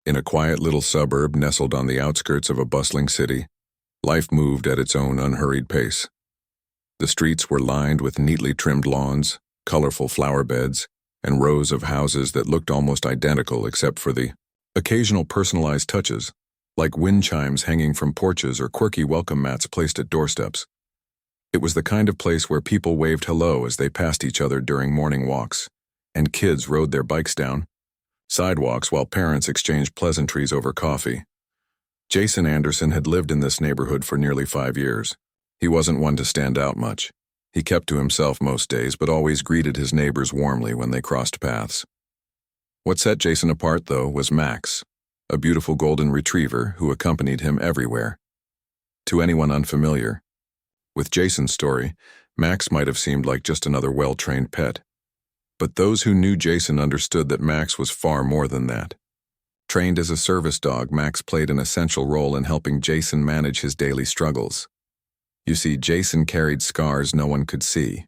In a quiet little suburb nestled on the outskirts of a bustling city, life moved at its own unhurried pace. The streets were lined with neatly trimmed lawns, colorful flower beds, and rows of houses that looked almost identical except for the occasional personalized touches, like wind chimes hanging from porches or quirky welcome mats placed at doorsteps. It was the kind of place where people waved hello as they passed each other during morning walks, and kids rode their bikes down sidewalks while parents exchanged pleasantries over coffee. Jason Anderson had lived in this neighborhood for nearly 5 years. He wasn't one to stand out much. He kept to himself most days, but always greeted his neighbors warmly when they crossed paths. What set Jason apart, though, was Max, a beautiful golden retriever who accompanied him everywhere. To anyone unfamiliar with Jason's story, Max might have seemed like just another well-trained pet. But those who knew Jason understood that Max was far more than that. Trained as a service dog, Max played an essential role in helping Jason manage his daily struggles. You see, Jason carried scars no one could see.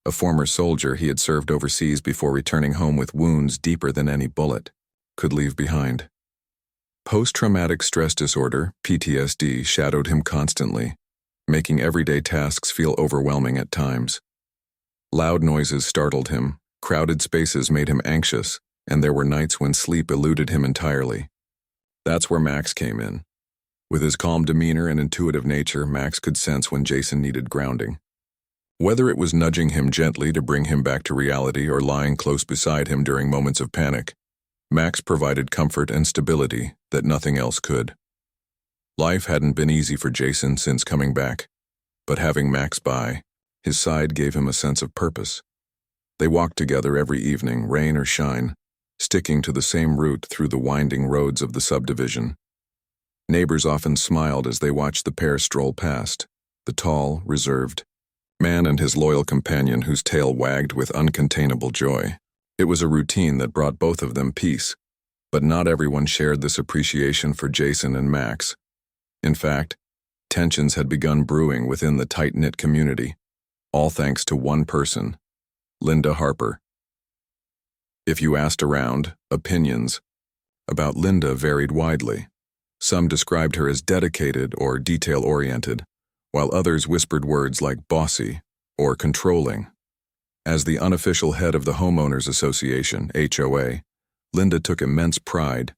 A former soldier, he had served overseas before returning home with wounds deeper than any bullet could leave behind. Post-traumatic stress disorder, PTSD, shadowed him constantly, making everyday tasks feel overwhelming at times. Loud noises startled him, crowded spaces made him anxious, and there were nights when sleep eluded him entirely. That's where Max came in. With his calm demeanor and intuitive nature, Max could sense when Jason needed grounding. Whether it was nudging him gently to bring him back to reality or lying close beside him during moments of panic, Max provided comfort and stability that nothing else could. Life hadn't been easy for Jason since coming back, but having Max by his side gave him a sense of purpose. They walked together every evening, rain or shine, sticking to the same route through the winding roads of the subdivision. Neighbors often smiled as they watched the pair stroll past, the tall, reserved man and his loyal companion whose tail wagged with uncontainable joy. It was a routine that brought both of them peace, but not everyone shared this appreciation for Jason and Max. In fact, tensions had begun brewing within the tight-knit community, all thanks to one person, Linda Harper. If you asked around, opinions about Linda varied widely. Some described her as dedicated or detail-oriented, while others whispered words like bossy or controlling. As the unofficial head of the Homeowners Association, HOA, Linda took immense pride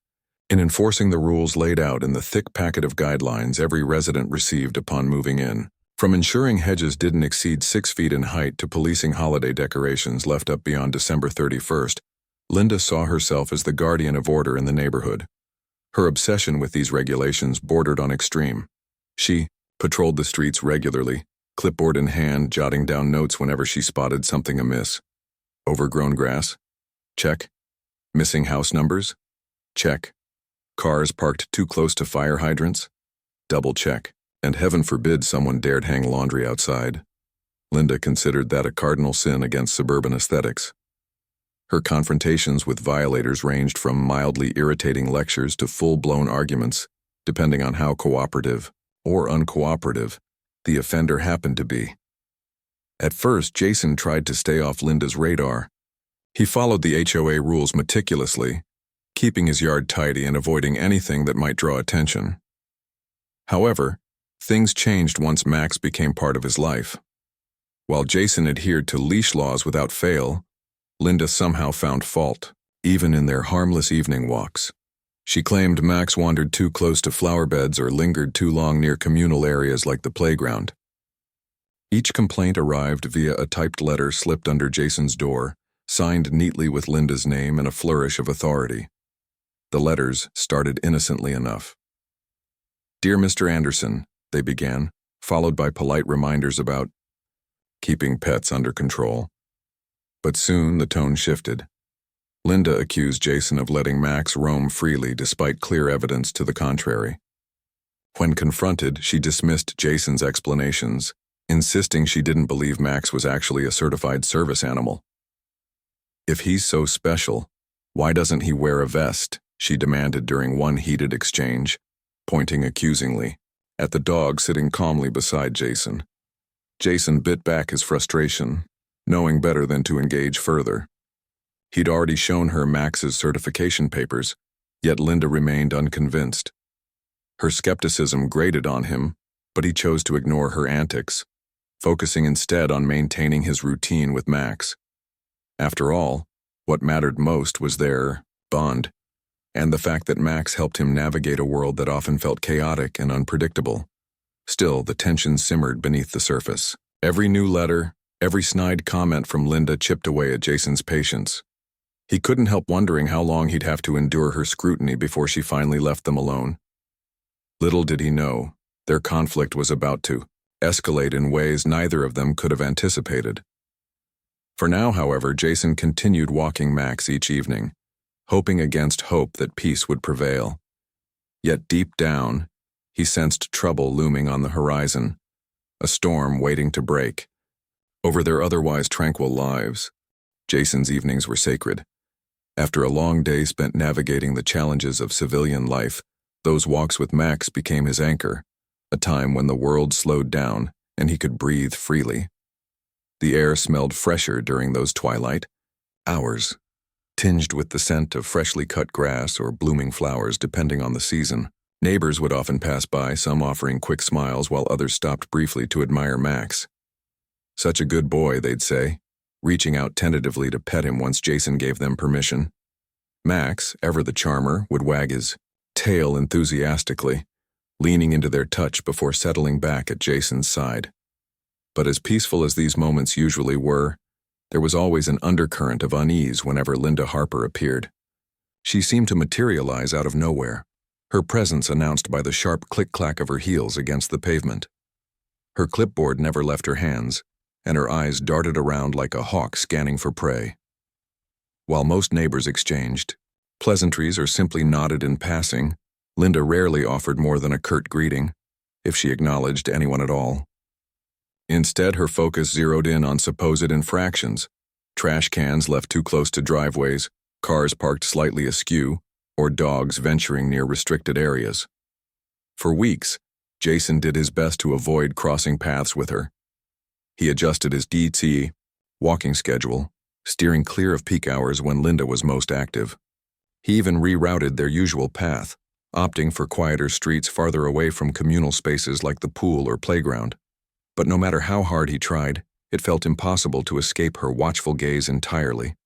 in enforcing the rules laid out in the thick packet of guidelines every resident received upon moving in. From ensuring hedges didn't exceed 6 feet in height to policing holiday decorations left up beyond December 31st, Linda saw herself as the guardian of order in the neighborhood. Her obsession with these regulations bordered on extreme. She patrolled the streets regularly, clipboard in hand, jotting down notes whenever she spotted something amiss. Overgrown grass? Check. Missing house numbers? Check. Cars parked too close to fire hydrants? Double check. And heaven forbid someone dared hang laundry outside. Linda considered that a cardinal sin against suburban aesthetics. Her confrontations with violators ranged from mildly irritating lectures to full-blown arguments, depending on how cooperative or uncooperative the offender happened to be. At first, Jason tried to stay off Linda's radar. He followed the HOA rules meticulously, keeping his yard tidy and avoiding anything that might draw attention. However, things changed once Max became part of his life. While Jason adhered to leash laws without fail, Linda somehow found fault, even in their harmless evening walks. She claimed Max wandered too close to flower beds or lingered too long near communal areas like the playground. Each complaint arrived via a typed letter slipped under Jason's door, signed neatly with Linda's name and a flourish of authority. The letters started innocently enough. "Dear Mr. Anderson," they began, followed by polite reminders about keeping pets under control. But soon the tone shifted. Linda accused Jason of letting Max roam freely despite clear evidence to the contrary. When confronted, she dismissed Jason's explanations, insisting she didn't believe Max was actually a certified service animal. "If he's so special, why doesn't he wear a vest?" she demanded during one heated exchange, pointing accusingly at the dog sitting calmly beside Jason. Jason bit back his frustration, knowing better than to engage further. He'd already shown her Max's certification papers, Yet Linda remained unconvinced. Her skepticism grated on him, but he chose to ignore her antics, focusing instead on maintaining his routine with Max. After all, what mattered most was their bond, and the fact that Max helped him navigate a world that often felt chaotic and unpredictable. Still, the tension simmered beneath the surface. Every new letter, every snide comment from Linda chipped away at Jason's patience. He couldn't help wondering how long he'd have to endure her scrutiny before she finally left them alone. Little did he know, their conflict was about to escalate in ways neither of them could have anticipated. For now, however, Jason continued walking Max each evening, hoping against hope that peace would prevail. Yet deep down, he sensed trouble looming on the horizon, a storm waiting to break. Over their otherwise tranquil lives, Jason's evenings were sacred. After a long day spent navigating the challenges of civilian life, those walks with Max became his anchor, a time when the world slowed down and he could breathe freely. The air smelled fresher during those twilight hours, tinged with the scent of freshly cut grass or blooming flowers depending on the season. Neighbors would often pass by, some offering quick smiles while others stopped briefly to admire Max. "Such a good boy," they'd say, reaching out tentatively to pet him once Jason gave them permission. Max, ever the charmer, would wag his tail enthusiastically, leaning into their touch before settling back at Jason's side. But as peaceful as these moments usually were, there was always an undercurrent of unease whenever Linda Harper appeared. She seemed to materialize out of nowhere, her presence announced by the sharp click-clack of her heels against the pavement. Her clipboard never left her hands, and her eyes darted around like a hawk scanning for prey. While most neighbors exchanged pleasantries or simply nodded in passing, Linda rarely offered more than a curt greeting, if she acknowledged anyone at all. Instead, her focus zeroed in on supposed infractions: trash cans left too close to driveways, cars parked slightly askew, or dogs venturing near restricted areas. For weeks, Jason did his best to avoid crossing paths with her. He adjusted his DT walking schedule, steering clear of peak hours when Linda was most active. He even rerouted their usual path, opting for quieter streets farther away from communal spaces like the pool or playground. But no matter how hard he tried, it felt impossible to escape her watchful gaze entirely.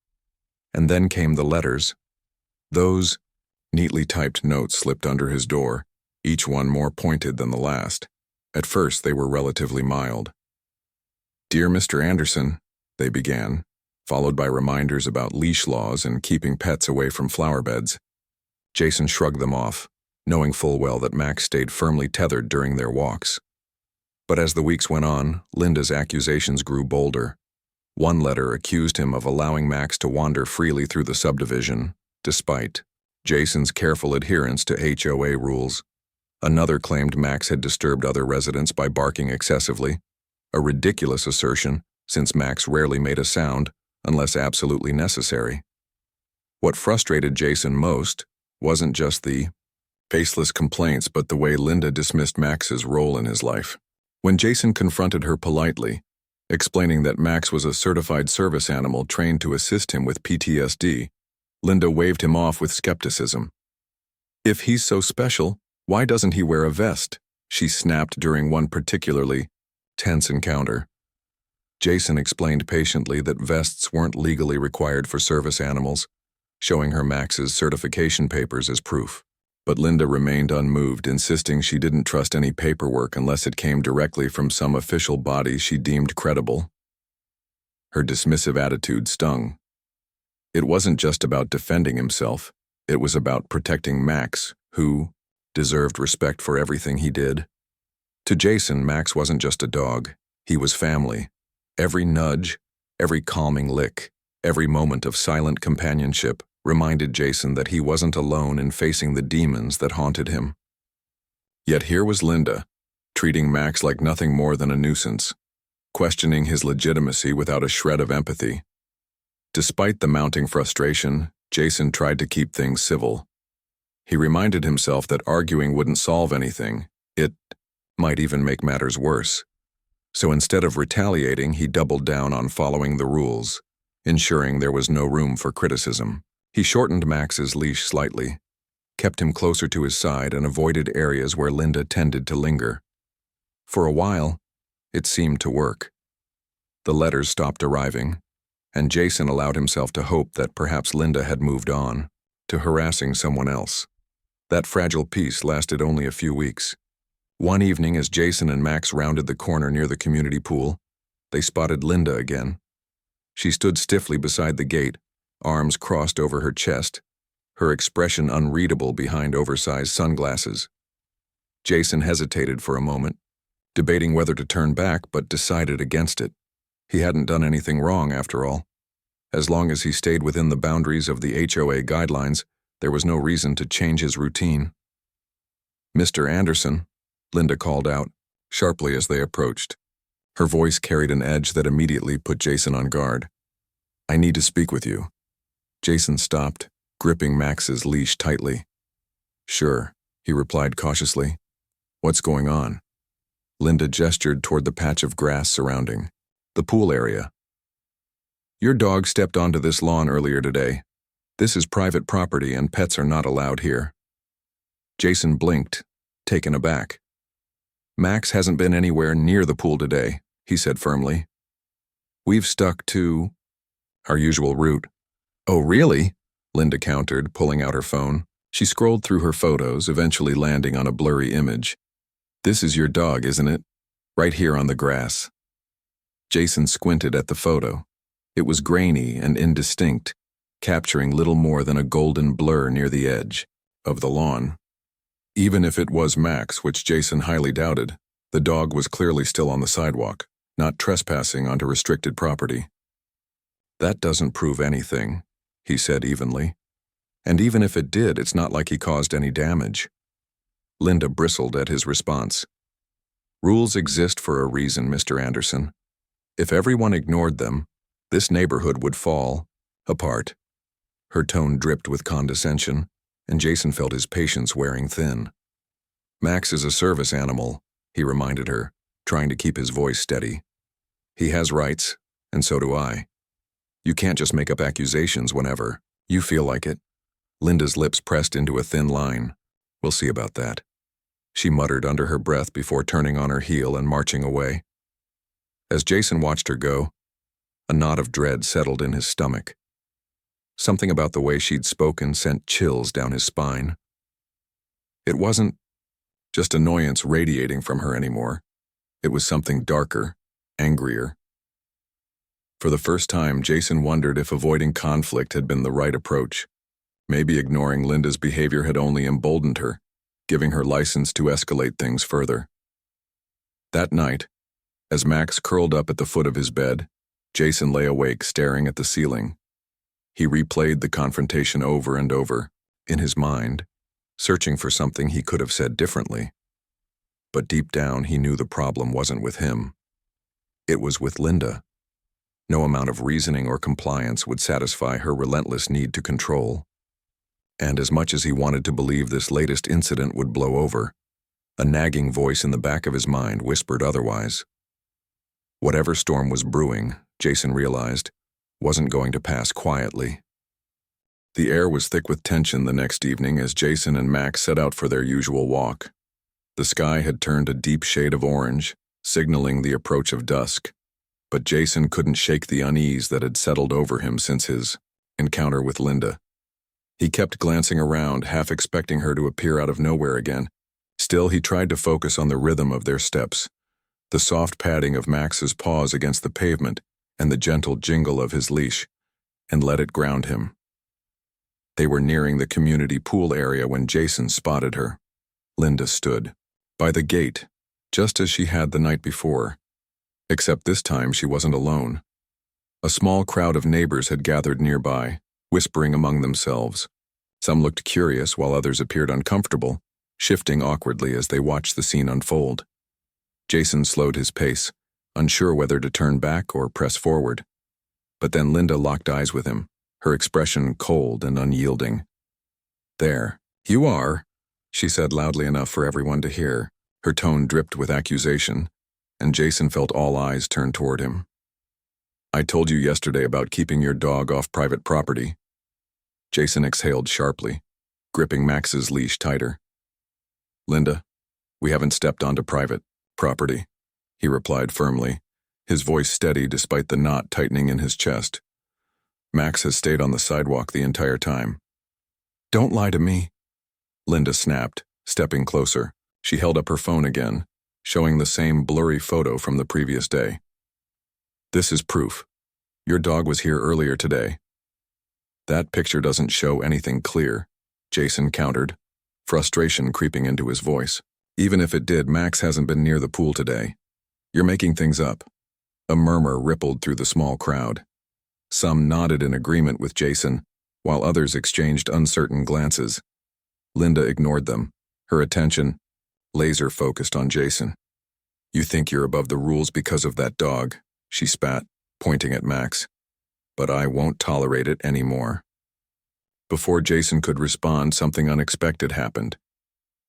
And then came the letters. Those neatly typed notes slipped under his door, each one more pointed than the last. At first, they were relatively mild. "Dear Mr. Anderson," they began, followed by reminders about leash laws and keeping pets away from flower beds. Jason shrugged them off, knowing full well that Max stayed firmly tethered during their walks. But as the weeks went on, Linda's accusations grew bolder. One letter accused him of allowing Max to wander freely through the subdivision, despite Jason's careful adherence to HOA rules. Another claimed Max had disturbed other residents by barking excessively, a ridiculous assertion since Max rarely made a sound unless absolutely necessary. What frustrated Jason most wasn't just the faceless complaints but the way Linda dismissed Max's role in his life. When Jason confronted her politely, explaining that Max was a certified service animal trained to assist him with PTSD, Linda waved him off with skepticism. "If he's so special, why doesn't he wear a vest?" she snapped during one particularly tense encounter. Jason explained patiently that vests weren't legally required for service animals, showing her Max's certification papers as proof. But Linda remained unmoved, insisting she didn't trust any paperwork unless it came directly from some official body she deemed credible. Her dismissive attitude stung. It wasn't just about defending himself, it was about protecting Max, who deserved respect for everything he did. To Jason, Max wasn't just a dog, he was family. Every nudge, every calming lick, every moment of silent companionship reminded Jason that he wasn't alone in facing the demons that haunted him. Yet here was Linda, treating Max like nothing more than a nuisance, questioning his legitimacy without a shred of empathy. Despite the mounting frustration, Jason tried to keep things civil. He reminded himself that arguing wouldn't solve anything. It might even make matters worse. So instead of retaliating, he doubled down on following the rules, ensuring there was no room for criticism. He shortened Max's leash slightly, kept him closer to his side and avoided areas where Linda tended to linger. For a while, it seemed to work. The letters stopped arriving, and Jason allowed himself to hope that perhaps Linda had moved on, to harassing someone else. That fragile peace lasted only a few weeks. One evening, as Jason and Max rounded the corner near the community pool, they spotted Linda again. She stood stiffly beside the gate, arms crossed over her chest, her expression unreadable behind oversized sunglasses. Jason hesitated for a moment, debating whether to turn back, but decided against it. He hadn't done anything wrong, after all. As long as he stayed within the boundaries of the HOA guidelines, there was no reason to change his routine. "Mr. Anderson," Linda called out, sharply as they approached. Her voice carried an edge that immediately put Jason on guard. "I need to speak with you." Jason stopped, gripping Max's leash tightly. "Sure," he replied cautiously. "What's going on?" Linda gestured toward the patch of grass surrounding the pool area. "Your dog stepped onto this lawn earlier today. This is private property and pets are not allowed here." Jason blinked, taken aback. "Max hasn't been anywhere near the pool today," he said firmly. "We've stuck to our usual route." "Oh, really?" Linda countered, pulling out her phone. She scrolled through her photos, eventually landing on a blurry image. "This is your dog, isn't it? Right here on the grass." Jason squinted at the photo. It was grainy and indistinct, capturing little more than a golden blur near the edge of the lawn. Even if it was Max, which Jason highly doubted, the dog was clearly still on the sidewalk, not trespassing onto restricted property. "That doesn't prove anything," he said evenly. "And even if it did, it's not like he caused any damage." Linda bristled at his response. "Rules exist for a reason, Mr. Anderson. If everyone ignored them, this neighborhood would fall apart." Her tone dripped with condescension, and Jason felt his patience wearing thin. "Max is a service animal," he reminded her, trying to keep his voice steady. "He has rights, and so do I. You can't just make up accusations whenever you feel like it." Linda's lips pressed into a thin line. "We'll see about that," she muttered under her breath before turning on her heel and marching away. As Jason watched her go, a knot of dread settled in his stomach. Something about the way she'd spoken sent chills down his spine. It wasn't just annoyance radiating from her anymore. It was something darker, angrier. For the first time, Jason wondered if avoiding conflict had been the right approach. Maybe ignoring Linda's behavior had only emboldened her, giving her license to escalate things further. That night, as Max curled up at the foot of his bed, Jason lay awake staring at the ceiling. He replayed the confrontation over and over, in his mind, searching for something he could have said differently. But deep down, he knew the problem wasn't with him. It was with Linda. No amount of reasoning or compliance would satisfy her relentless need to control. And as much as he wanted to believe this latest incident would blow over, a nagging voice in the back of his mind whispered otherwise. Whatever storm was brewing, Jason realized, wasn't going to pass quietly. The air was thick with tension the next evening as Jason and Max set out for their usual walk. The sky had turned a deep shade of orange, signaling the approach of dusk, but Jason couldn't shake the unease that had settled over him since his encounter with Linda. He kept glancing around, half expecting her to appear out of nowhere again. Still, he tried to focus on the rhythm of their steps, the soft padding of Max's paws against the pavement, and the gentle jingle of his leash, and let it ground him. They were nearing the community pool area when Jason spotted her. Linda stood by the gate, just as she had the night before, except this time she wasn't alone. A small crowd of neighbors had gathered nearby, whispering among themselves. Some looked curious while others appeared uncomfortable, shifting awkwardly as they watched the scene unfold. Jason slowed his pace, unsure whether to turn back or press forward. But then Linda locked eyes with him, her expression cold and unyielding. "There, you are," she said loudly enough for everyone to hear. Her tone dripped with accusation, and Jason felt all eyes turn toward him. "I told you yesterday about keeping your dog off private property." Jason exhaled sharply. gripping Max's leash tighter. "Linda, we haven't stepped onto private property," he replied firmly, his voice steady despite the knot tightening in his chest. "Max has stayed on the sidewalk the entire time." "Don't lie to me," Linda snapped, stepping closer. She held up her phone again, showing the same blurry photo from the previous day. "This is proof. Your dog was here earlier today." "That picture doesn't show anything clear," Jason countered, frustration creeping into his voice. "Even if it did, Max hasn't been near the pool today. You're making things up." A murmur rippled through the small crowd. Some nodded in agreement with Jason, while others exchanged uncertain glances. Linda ignored them, her attention laser-focused on Jason. "You think you're above the rules because of that dog," she spat, pointing at Max. "But I won't tolerate it anymore." Before Jason could respond, something unexpected happened.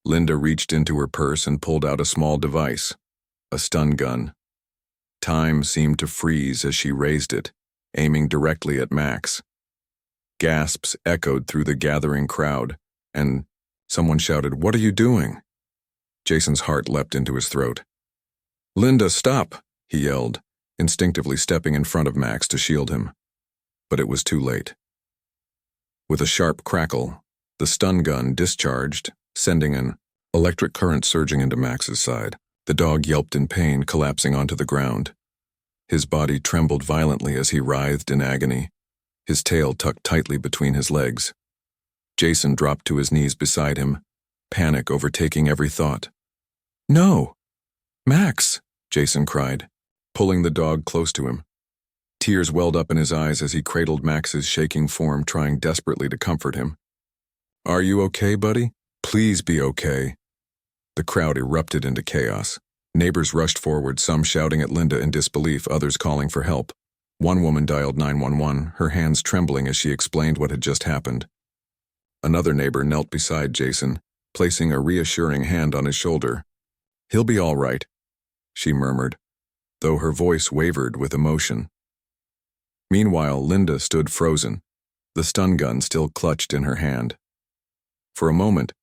Linda reached into her purse and pulled out a small device, a stun gun. Time seemed to freeze as she raised it, aiming directly at Max. Gasps echoed through the gathering crowd, and someone shouted, "What are you doing?" Jason's heart leapt into his throat. "Linda, stop!" he yelled, instinctively stepping in front of Max to shield him. But it was too late. With a sharp crackle, the stun gun discharged, sending an electric current surging into Max's side. The dog yelped in pain, collapsing onto the ground. His body trembled violently as he writhed in agony, his tail tucked tightly between his legs. Jason dropped to his knees beside him, panic overtaking every thought. "No! Max!" Jason cried, pulling the dog close to him. Tears welled up in his eyes as he cradled Max's shaking form, trying desperately to comfort him. "Are you okay, buddy? Please be okay." The crowd erupted into chaos. Neighbors rushed forward, some shouting at Linda in disbelief, others calling for help. One woman dialed 911, her hands trembling as she explained what had just happened. Another neighbor knelt beside Jason, placing a reassuring hand on his shoulder. "He'll be all right," she murmured, though her voice wavered with emotion. Meanwhile, Linda stood frozen, the stun gun still clutched in her hand. For a moment,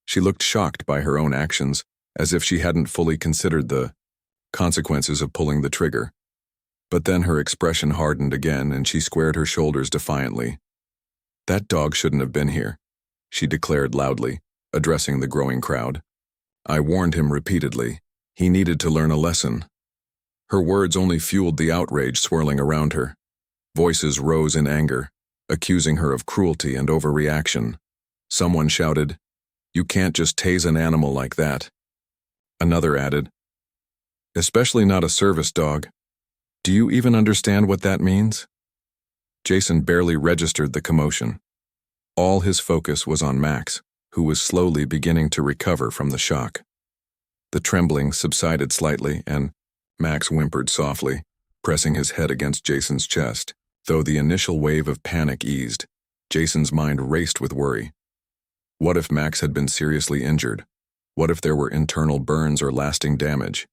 she looked shocked by her own actions, as if she hadn't fully considered the consequences of pulling the trigger. But then her expression hardened again, and she squared her shoulders defiantly. "That dog shouldn't have been here," she declared loudly, addressing the growing crowd. "I warned him repeatedly. He needed to learn a lesson." Her words only fueled the outrage swirling around her. Voices rose in anger, accusing her of cruelty and overreaction. Someone shouted, "You can't just tase an animal like that." Another added, "Especially not a service dog. Do you even understand what that means?" Jason barely registered the commotion. All his focus was on Max, who was slowly beginning to recover from the shock. The trembling subsided slightly, and Max whimpered softly, pressing his head against Jason's chest. Though the initial wave of panic eased, Jason's mind raced with worry. What if Max had been seriously injured? What if there were internal burns or lasting damage?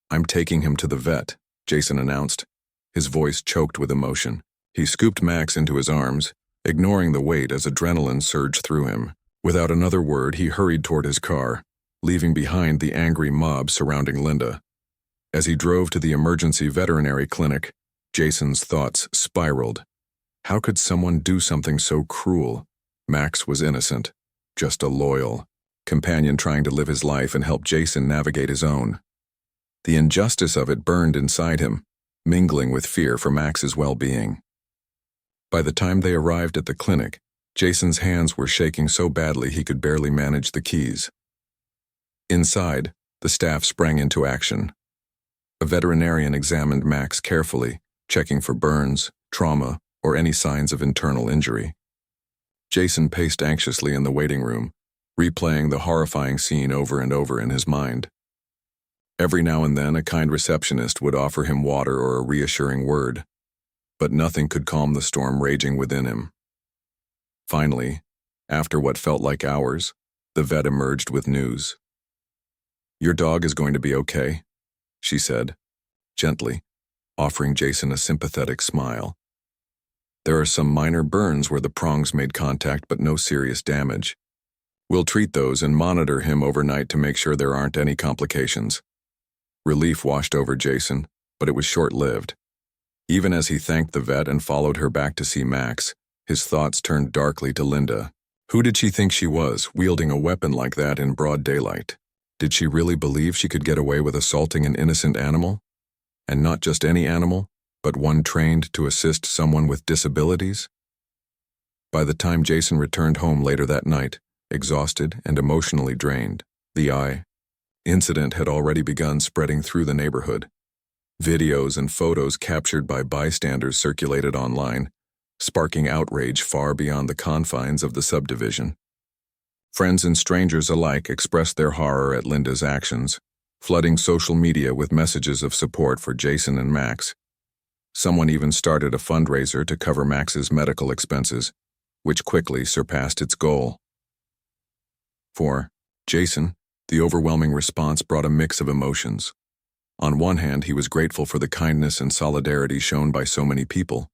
"I'm taking him to the vet," Jason announced, his voice choked with emotion. He scooped Max into his arms, ignoring the weight as adrenaline surged through him. Without another word, he hurried toward his car, leaving behind the angry mob surrounding Linda. As he drove to the emergency veterinary clinic, Jason's thoughts spiraled. How could someone do something so cruel? Max was innocent, just a loyal companion trying to live his life and help Jason navigate his own. The injustice of it burned inside him, mingling with fear for Max's well-being. By the time they arrived at the clinic, Jason's hands were shaking so badly he could barely manage the keys. Inside, the staff sprang into action. A veterinarian examined Max carefully, checking for burns, trauma, or any signs of internal injury. Jason paced anxiously in the waiting room, replaying the horrifying scene over and over in his mind. Every now and then, a kind receptionist would offer him water or a reassuring word, but nothing could calm the storm raging within him. Finally, after what felt like hours, the vet emerged with news. "Your dog is going to be okay," she said, gently, offering Jason a sympathetic smile. There are some minor burns where the prongs made contact but no serious damage. We'll treat those and monitor him overnight to make sure there aren't any complications." Relief washed over Jason, but it was short-lived. Even as he thanked the vet and followed her back to see Max, his thoughts turned darkly to Linda. Who did she think she was, wielding a weapon like that in broad daylight? Did she really believe she could get away with assaulting an innocent animal? And not just any animal, but one trained to assist someone with disabilities? By the time Jason returned home later that night, exhausted and emotionally drained, the incident had already begun spreading through the neighborhood. Videos and photos captured by bystanders circulated online, sparking outrage far beyond the confines of the subdivision. Friends and strangers alike expressed their horror at Linda's actions, flooding social media with messages of support for Jason and Max. Someone even started a fundraiser to cover Max's medical expenses, which quickly surpassed its goal. For Jason, the overwhelming response brought a mix of emotions. On one hand, he was grateful for the kindness and solidarity shown by so many people.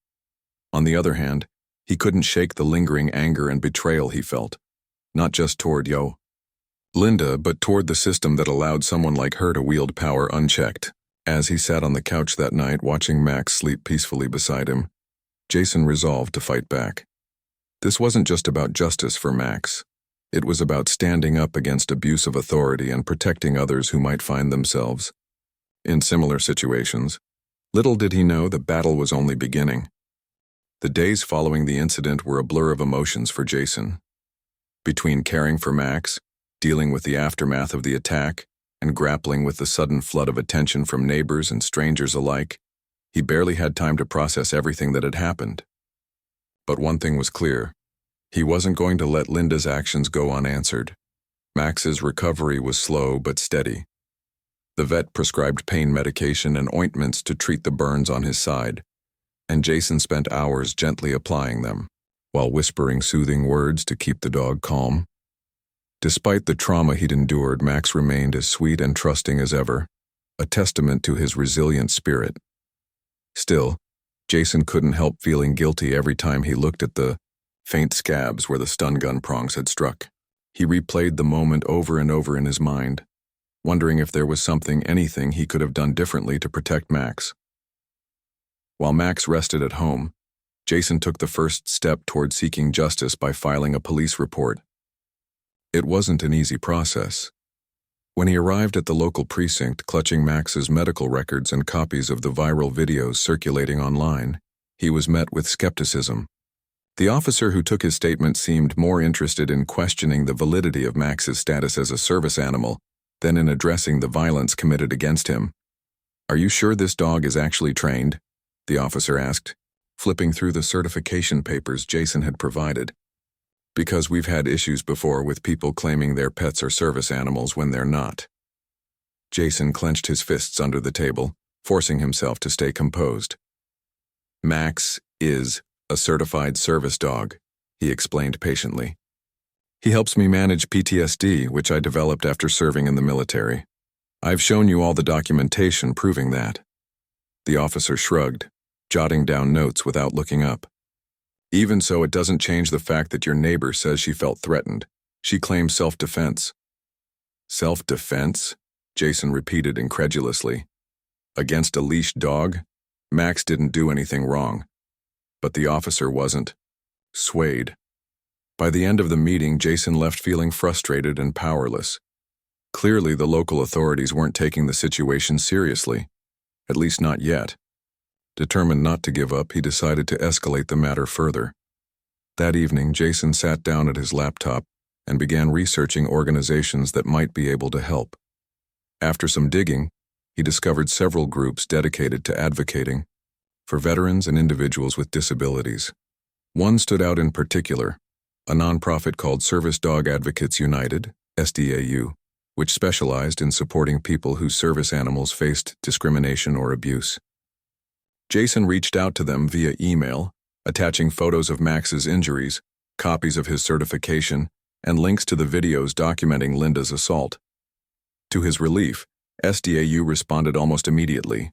On the other hand, he couldn't shake the lingering anger and betrayal he felt, not just toward Linda, but toward the system that allowed someone like her to wield power unchecked. As he sat on the couch that night watching Max sleep peacefully beside him, Jason resolved to fight back. This wasn't just about justice for Max. It was about standing up against abuse of authority and protecting others who might find themselves in similar situations. Little did he know the battle was only beginning. The days following the incident were a blur of emotions for Jason. Between caring for Max, dealing with the aftermath of the attack, and grappling with the sudden flood of attention from neighbors and strangers alike, he barely had time to process everything that had happened. But one thing was clear. He wasn't going to let Linda's actions go unanswered. Max's recovery was slow but steady. The vet prescribed pain medication and ointments to treat the burns on his side, and Jason spent hours gently applying them, while whispering soothing words to keep the dog calm. Despite the trauma he'd endured, Max remained as sweet and trusting as ever, a testament to his resilient spirit. Still, Jason couldn't help feeling guilty every time he looked at the faint scabs where the stun gun prongs had struck. He replayed the moment over and over in his mind, wondering if there was anything he could have done differently to protect Max. While Max rested at home, Jason took the first step toward seeking justice by filing a police report. It wasn't an easy process. When he arrived at the local precinct clutching Max's medical records and copies of the viral videos circulating online, he was met with skepticism. The officer who took his statement seemed more interested in questioning the validity of Max's status as a service animal than in addressing the violence committed against him. "Are you sure this dog is actually trained?" the officer asked, flipping through the certification papers Jason had provided. "Because we've had issues before with people claiming their pets are service animals when they're not." Jason clenched his fists under the table, forcing himself to stay composed. "Max is a certified service dog," he explained patiently. "He helps me manage PTSD, which I developed after serving in the military. I've shown you all the documentation proving that." The officer shrugged, jotting down notes without looking up. "Even so, it doesn't change the fact that your neighbor says she felt threatened. She claims self-defense." "Self-defense?" Jason repeated incredulously. "Against a leashed dog? Max didn't do anything wrong." But the officer wasn't swayed. By the end of the meeting, Jason left feeling frustrated and powerless. Clearly, the local authorities weren't taking the situation seriously, at least not yet. Determined not to give up, he decided to escalate the matter further. That evening, Jason sat down at his laptop and began researching organizations that might be able to help. After some digging, he discovered several groups dedicated to advocating for veterans and individuals with disabilities. One stood out in particular, a nonprofit called Service Dog Advocates United, SDAU, which specialized in supporting people whose service animals faced discrimination or abuse. Jason reached out to them via email, attaching photos of Max's injuries, copies of his certification, and links to the videos documenting Linda's assault. To his relief, SDAU responded almost immediately.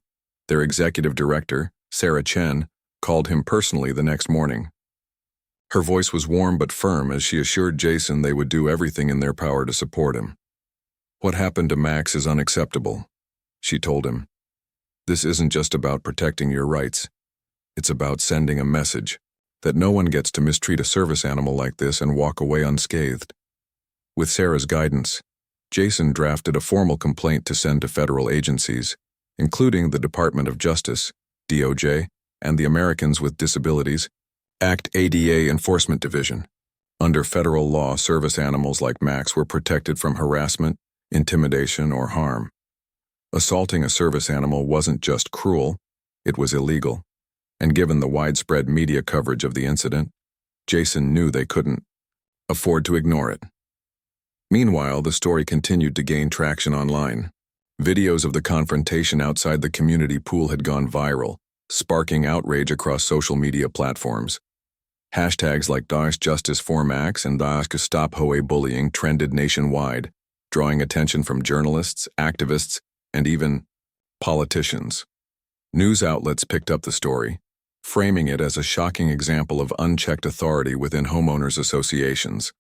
Their executive director, Sarah Chen, called him personally the next morning. Her voice was warm but firm as she assured Jason they would do everything in their power to support him. "What happened to Max is unacceptable," she told him. "This isn't just about protecting your rights. It's about sending a message that no one gets to mistreat a service animal like this and walk away unscathed." With Sarah's guidance, Jason drafted a formal complaint to send to federal agencies, including the Department of Justice, DOJ, and the Americans with Disabilities Act ADA Enforcement Division. Under federal law, service animals like Max were protected from harassment, intimidation, or harm. Assaulting a service animal wasn't just cruel, it was illegal. And given the widespread media coverage of the incident, Jason knew they couldn't afford to ignore it. Meanwhile, the story continued to gain traction online. Videos of the confrontation outside the community pool had gone viral, sparking outrage across social media platforms. Hashtags like Daesh Justice for Max and Daesh Stop HOA Bullying trended nationwide, drawing attention from journalists, activists, and even politicians. News outlets picked up the story, framing it as a shocking example of unchecked authority within homeowners associations.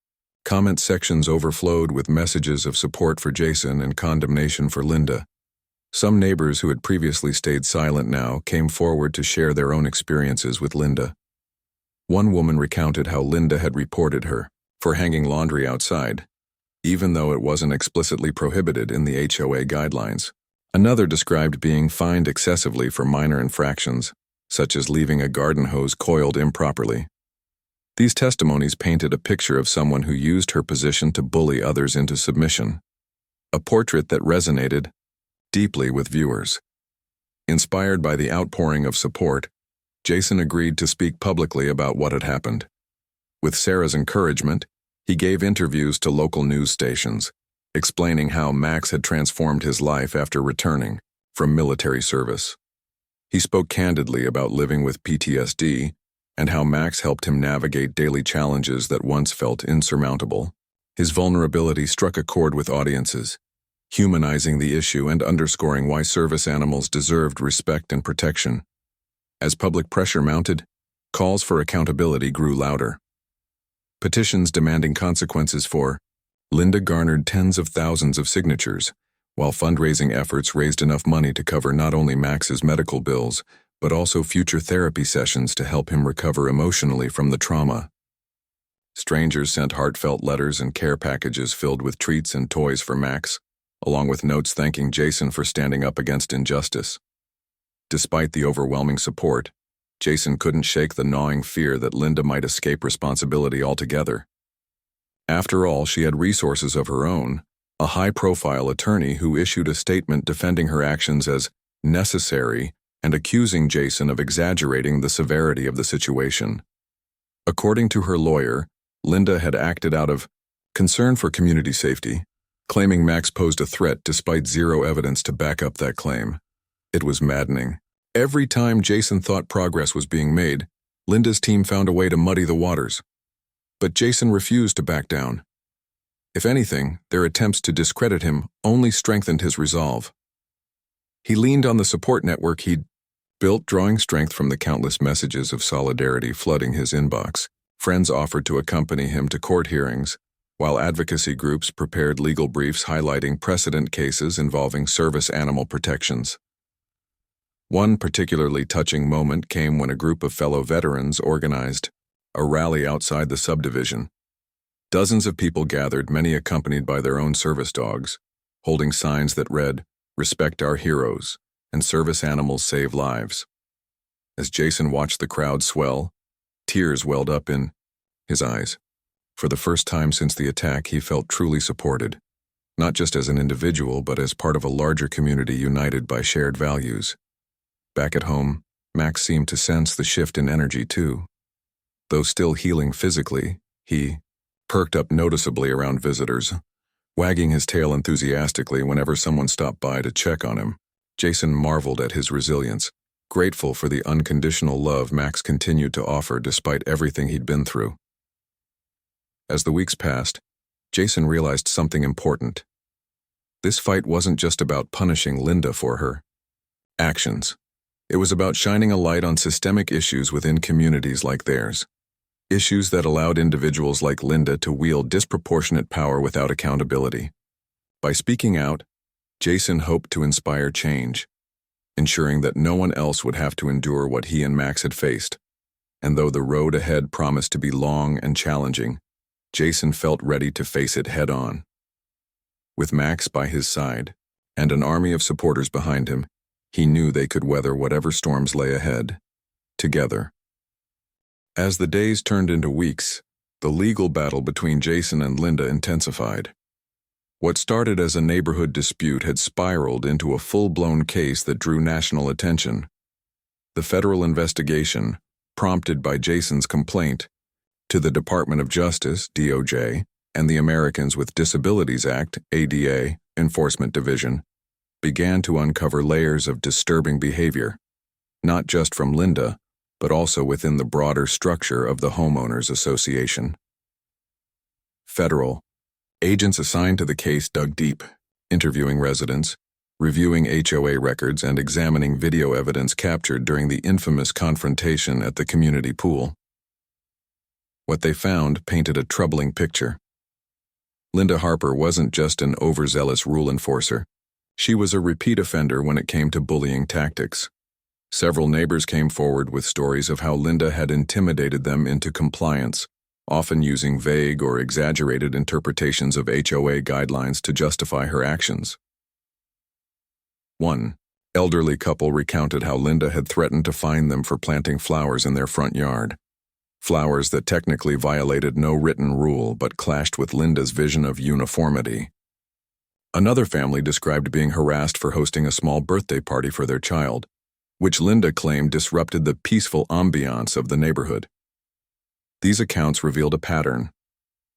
Comment sections overflowed with messages of support for Jason and condemnation for Linda. Some neighbors who had previously stayed silent now came forward to share their own experiences with Linda. One woman recounted how Linda had reported her for hanging laundry outside, even though it wasn't explicitly prohibited in the HOA guidelines. Another described being fined excessively for minor infractions, such as leaving a garden hose coiled improperly. These testimonies painted a picture of someone who used her position to bully others into submission, a portrait that resonated deeply with viewers. Inspired by the outpouring of support, Jason agreed to speak publicly about what had happened. With Sarah's encouragement, he gave interviews to local news stations, explaining how Max had transformed his life after returning from military service. He spoke candidly about living with PTSD and how Max helped him navigate daily challenges that once felt insurmountable. His vulnerability struck a chord with audiences, humanizing the issue and underscoring why service animals deserved respect and protection. As public pressure mounted, calls for accountability grew louder. Petitions demanding consequences for Linda garnered tens of thousands of signatures, while fundraising efforts raised enough money to cover not only Max's medical bills, but also future therapy sessions to help him recover emotionally from the trauma. Strangers sent heartfelt letters and care packages filled with treats and toys for Max, along with notes thanking Jason for standing up against injustice. Despite the overwhelming support, Jason couldn't shake the gnawing fear that Linda might escape responsibility altogether. After all, she had resources of her own, a high-profile attorney who issued a statement defending her actions as necessary and accusing Jason of exaggerating the severity of the situation. According to her lawyer, Linda had acted out of concern for community safety, claiming Max posed a threat despite zero evidence to back up that claim. It was maddening. Every time Jason thought progress was being made, Linda's team found a way to muddy the waters. But Jason refused to back down. If anything, their attempts to discredit him only strengthened his resolve. He leaned on the support network he'd built, drawing strength from the countless messages of solidarity flooding his inbox. Friends offered to accompany him to court hearings, while advocacy groups prepared legal briefs highlighting precedent cases involving service animal protections. One particularly touching moment came when a group of fellow veterans organized a rally outside the subdivision. Dozens of people gathered, many accompanied by their own service dogs, holding signs that read, "Respect our heroes," and "Service animals save lives." As Jason watched the crowd swell, tears welled up in his eyes. For the first time since the attack, he felt truly supported, not just as an individual, but as part of a larger community united by shared values. Back at home, Max seemed to sense the shift in energy too. Though still healing physically, he perked up noticeably around visitors, wagging his tail enthusiastically whenever someone stopped by to check on him. Jason marveled at his resilience, grateful for the unconditional love Max continued to offer despite everything he'd been through. As the weeks passed, Jason realized something important. This fight wasn't just about punishing Linda for her actions. It was about shining a light on systemic issues within communities like theirs. Issues that allowed individuals like Linda to wield disproportionate power without accountability. By speaking out, Jason hoped to inspire change, ensuring that no one else would have to endure what he and Max had faced. And though the road ahead promised to be long and challenging, Jason felt ready to face it head-on. With Max by his side, and an army of supporters behind him, he knew they could weather whatever storms lay ahead, together. As the days turned into weeks, the legal battle between Jason and Linda intensified. What started as a neighborhood dispute had spiraled into a full-blown case that drew national attention. The federal investigation, prompted by Jason's complaint to the Department of Justice, DOJ, and the Americans with Disabilities Act, ADA, Enforcement Division, began to uncover layers of disturbing behavior, not just from Linda, but also within the broader structure of the Homeowners Association. Federal agents assigned to the case dug deep, interviewing residents, reviewing HOA records, and examining video evidence captured during the infamous confrontation at the community pool. What they found painted a troubling picture. Linda Harper wasn't just an overzealous rule enforcer. She was a repeat offender when it came to bullying tactics. Several neighbors came forward with stories of how Linda had intimidated them into compliance, often using vague or exaggerated interpretations of HOA guidelines to justify her actions. One elderly couple recounted how Linda had threatened to fine them for planting flowers in their front yard. Flowers that technically violated no written rule but clashed with Linda's vision of uniformity. Another family described being harassed for hosting a small birthday party for their child, which Linda claimed disrupted the peaceful ambiance of the neighborhood. These accounts revealed a pattern.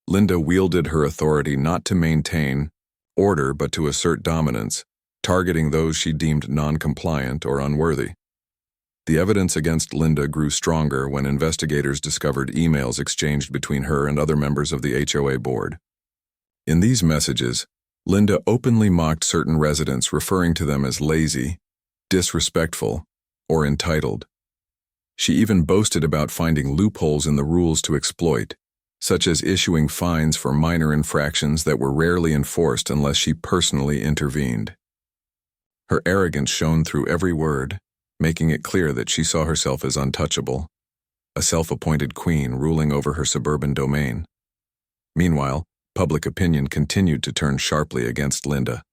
Linda wielded her authority not to maintain order but to assert dominance, targeting those she deemed non-compliant or unworthy. The evidence against Linda grew stronger when investigators discovered emails exchanged between her and other members of the HOA board. In these messages, Linda openly mocked certain residents, referring to them as lazy, disrespectful, or entitled. She even boasted about finding loopholes in the rules to exploit, such as issuing fines for minor infractions that were rarely enforced unless she personally intervened. Her arrogance shone through every word, making it clear that she saw herself as untouchable, a self-appointed queen ruling over her suburban domain. Meanwhile, public opinion continued to turn sharply against Linda.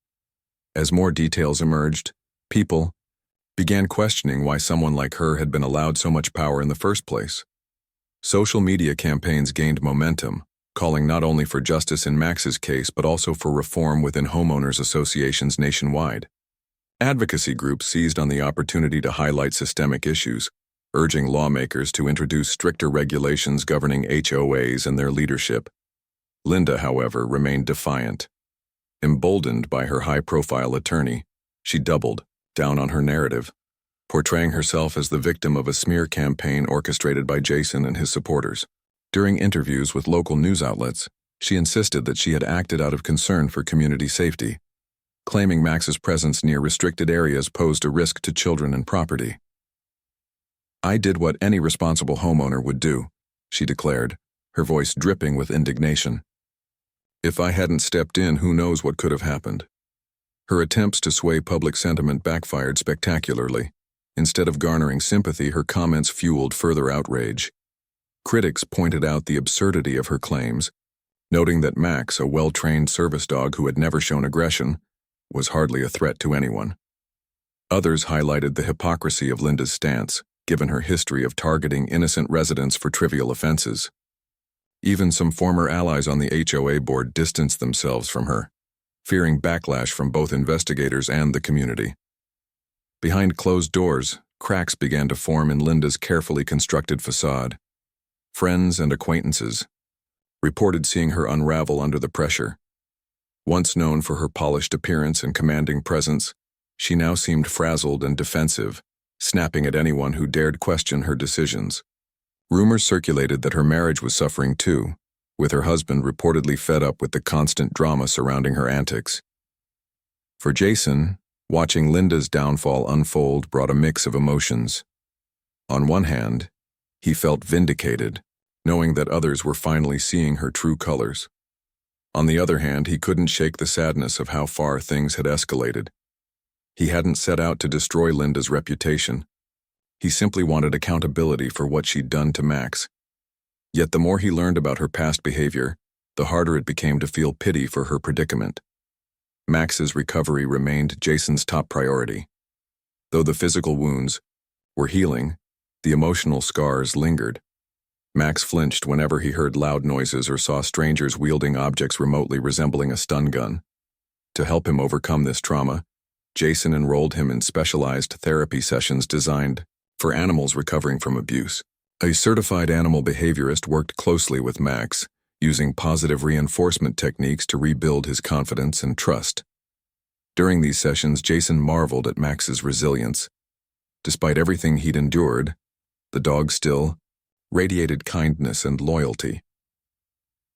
As more details emerged, people began questioning why someone like her had been allowed so much power in the first place. Social media campaigns gained momentum, calling not only for justice in Max's case but also for reform within homeowners associations nationwide. Advocacy groups seized on the opportunity to highlight systemic issues, urging lawmakers to introduce stricter regulations governing HOAs and their leadership. Linda, however, remained defiant. Emboldened by her high-profile attorney, she doubled down on her narrative, portraying herself as the victim of a smear campaign orchestrated by Jason and his supporters. During interviews with local news outlets, she insisted that she had acted out of concern for community safety, claiming Max's presence near restricted areas posed a risk to children and property. "I did what any responsible homeowner would do," she declared, her voice dripping with indignation. "If I hadn't stepped in, who knows what could have happened." Her attempts to sway public sentiment backfired spectacularly. Instead of garnering sympathy, her comments fueled further outrage. Critics pointed out the absurdity of her claims, noting that Max, a well-trained service dog who had never shown aggression, was hardly a threat to anyone. Others highlighted the hypocrisy of Linda's stance, given her history of targeting innocent residents for trivial offenses. Even some former allies on the HOA board distanced themselves from her, fearing backlash from both investigators and the community. Behind closed doors, cracks began to form in Linda's carefully constructed facade. Friends and acquaintances reported seeing her unravel under the pressure. Once known for her polished appearance and commanding presence, she now seemed frazzled and defensive, snapping at anyone who dared question her decisions. Rumors circulated that her marriage was suffering too, with her husband reportedly fed up with the constant drama surrounding her antics. For Jason, Watching Linda's downfall unfold brought a mix of emotions. On one hand, he felt vindicated, knowing that others were finally seeing her true colors. On the other hand, he couldn't shake the sadness of how far things had escalated. He hadn't set out to destroy Linda's reputation. He simply wanted accountability for what she'd done to Max. Yet the more he learned about her past behavior, the harder it became to feel pity for her predicament. Max's recovery remained Jason's top priority. Though the physical wounds were healing, the emotional scars lingered. Max flinched whenever he heard loud noises or saw strangers wielding objects remotely resembling a stun gun. To help him overcome this trauma, Jason enrolled him in specialized therapy sessions designed for animals recovering from abuse. A certified animal behaviorist worked closely with Max, using positive reinforcement techniques to rebuild his confidence and trust. During these sessions, Jason marveled at Max's resilience. Despite everything he'd endured, the dog still radiated kindness and loyalty.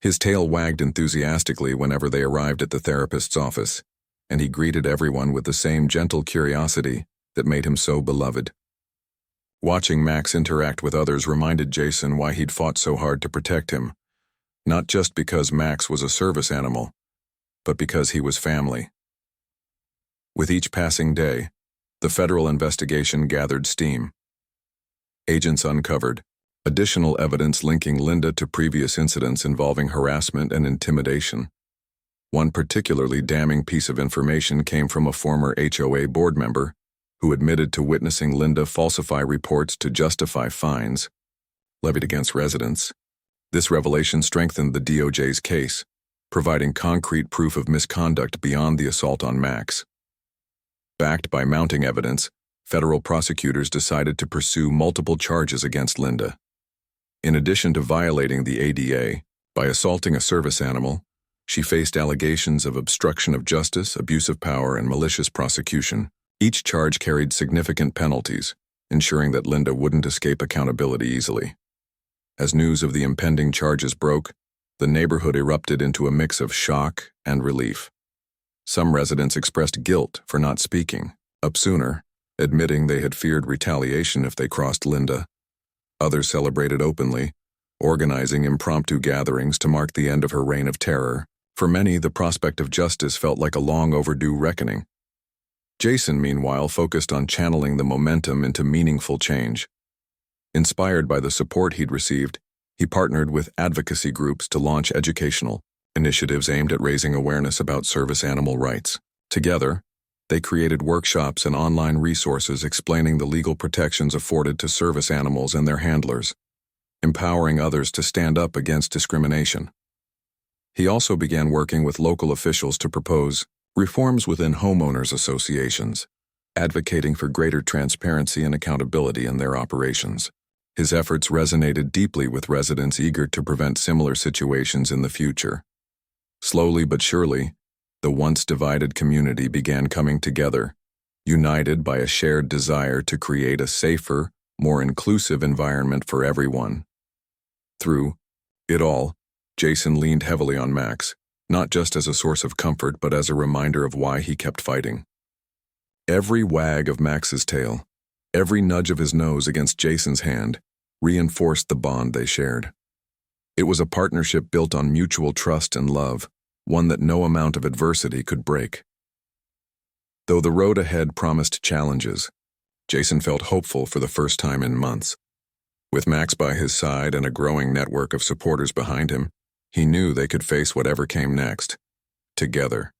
His tail wagged enthusiastically whenever they arrived at the therapist's office, and he greeted everyone with the same gentle curiosity that made him so beloved. Watching Max interact with others reminded Jason why he'd fought so hard to protect him, not just because Max was a service animal, but because he was family. With each passing day, the federal investigation gathered steam. Agents uncovered additional evidence linking Linda to previous incidents involving harassment and intimidation. One particularly damning piece of information came from a former HOA board member who admitted to witnessing Linda falsify reports to justify fines levied against residents. This revelation strengthened the DOJ's case, providing concrete proof of misconduct beyond the assault on Max. Backed by mounting evidence, federal prosecutors decided to pursue multiple charges against Linda. In addition to violating the ADA by assaulting a service animal, she faced allegations of obstruction of justice, abuse of power, and malicious prosecution. Each charge carried significant penalties, ensuring that Linda wouldn't escape accountability easily. As news of the impending charges broke, the neighborhood erupted into a mix of shock and relief. Some residents expressed guilt for not speaking up sooner, admitting they had feared retaliation if they crossed Linda. Others celebrated openly, organizing impromptu gatherings to mark the end of her reign of terror. For many, the prospect of justice felt like a long overdue reckoning. Jason, meanwhile, focused on channeling the momentum into meaningful change. Inspired by the support he'd received, he partnered with advocacy groups to launch educational initiatives aimed at raising awareness about service animal rights. Together, they created workshops and online resources explaining the legal protections afforded to service animals and their handlers, empowering others to stand up against discrimination. He also began working with local officials to propose reforms within homeowners associations, advocating for greater transparency and accountability in their operations. His efforts resonated deeply with residents eager to prevent similar situations in the future. Slowly but surely, the once divided community began coming together, united by a shared desire to create a safer, more inclusive environment for everyone. Through it all, Jason leaned heavily on Max, not just as a source of comfort but as a reminder of why he kept fighting. Every wag of Max's tail, every nudge of his nose against Jason's hand, reinforced the bond they shared. It was a partnership built on mutual trust and love, one that no amount of adversity could break. Though the road ahead promised challenges, Jason felt hopeful for the first time in months. With Max by his side and a growing network of supporters behind him, he knew they could face whatever came next, together.